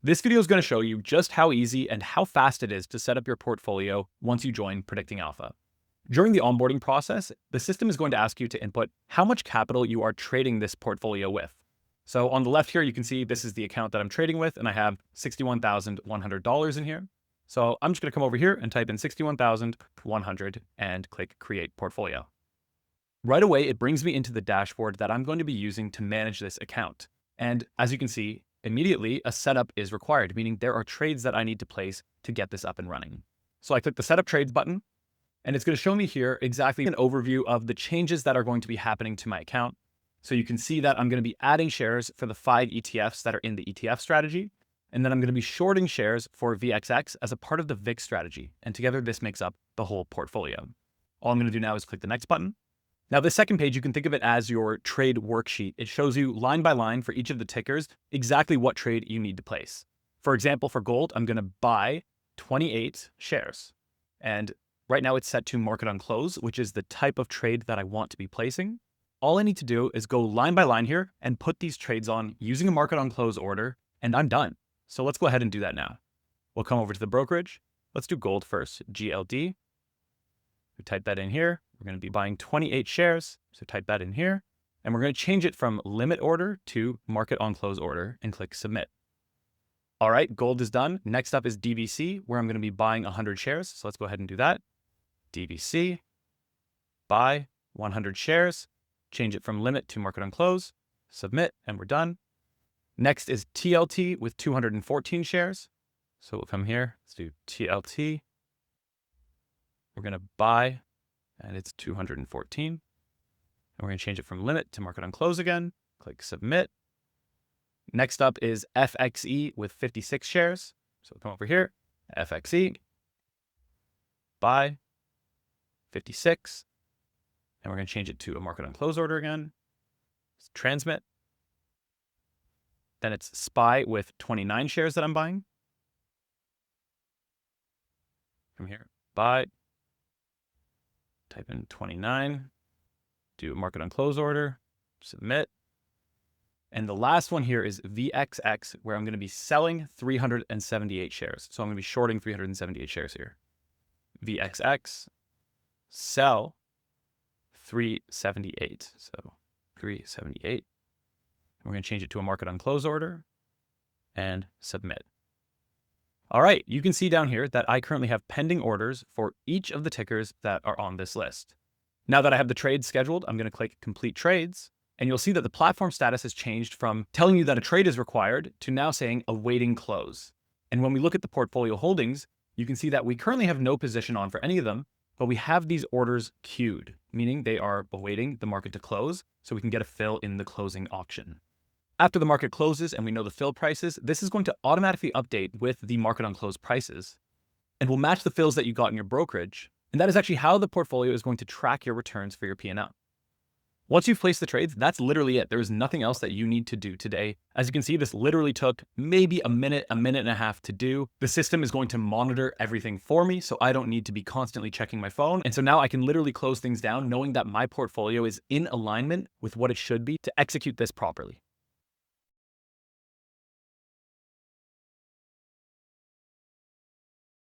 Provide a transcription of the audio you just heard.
This video is going to show you just how easy and how fast it is to set up your portfolio once you join Predicting Alpha. During the onboarding process, the system is going to ask you to input how much capital you are trading this portfolio with. So on the left here, you can see this is the account that I'm trading with, and I have $61,100 in here. So I'm just going to come over here and type in 61,100 and click Create Portfolio. Right away, it brings me into the dashboard that I'm going to be using to manage this account. And as you can see, immediately a setup is required, meaning there are trades that I need to place to get this up and running. So I click the Setup Trades button, and it's going to show me here exactly an overview of the changes that are going to be happening to my account. So you can see that I'm going to be adding shares for the 5 ETFs that are in the ETF strategy, and then I'm going to be shorting shares for VXX as a part of the VIX strategy. And together this makes up the whole portfolio. All I'm going to do now is click the Next button. Now, this second page, you can think of it as your trade worksheet. It shows you line by line for each of the tickers exactly what trade you need to place. For example, for gold, I'm going to buy 28 shares. And right now it's set to market on close, which is the type of trade that I want to be placing. All I need to do is go line by line here and put these trades on using a market on close order, and I'm done. So let's go ahead and do that now. We'll come over to the brokerage. Let's do gold first, GLD. We type that in here. We're going to be buying 28 shares. So type that in here. And we're going to change it from limit order to market on close order and click submit. All right, gold is done. Next up is DVC, where I'm going to be buying 100 shares. So let's go ahead and do that. DVC, buy 100 shares, change it from limit to market on close, submit, and we're done. Next is TLT with 214 shares. So we'll come here. Let's do TLT. We're going to buy, and it's 214. And we're going to change it from limit to market on close again. Click submit. Next up is FXE with 56 shares. So we'll come over here, FXE, buy, 56. And we're going to change it to a market on close order again. Let's transmit. Then it's SPY with 29 shares that I'm buying. From here, buy. Type in 29, do a market on close order, submit. And the last one here is VXX, where I'm going to be selling 378 shares. So I'm going to be shorting 378 shares here. VXX, sell 378. So 378. We're going to change it to a market on close order and submit. All right, you can see down here that I currently have pending orders for each of the tickers that are on this list. Now that I have the trades scheduled, I'm going to click Complete Trades, and you'll see that the platform status has changed from telling you that a trade is required to now saying awaiting close. And when we look at the portfolio holdings, you can see that we currently have no position on for any of them, but we have these orders queued, meaning they are awaiting the market to close so we can get a fill in the closing auction. After the market closes and we know the fill prices, this is going to automatically update with the market on close prices and will match the fills that you got in your brokerage. And that is actually how the portfolio is going to track your returns for your P&L. Once you've placed the trades, that's literally it. There is nothing else that you need to do today. As you can see, this literally took maybe a minute and a half to do. The system is going to monitor everything for me, so I don't need to be constantly checking my phone. And so now I can literally close things down knowing that my portfolio is in alignment with what it should be to execute this properly.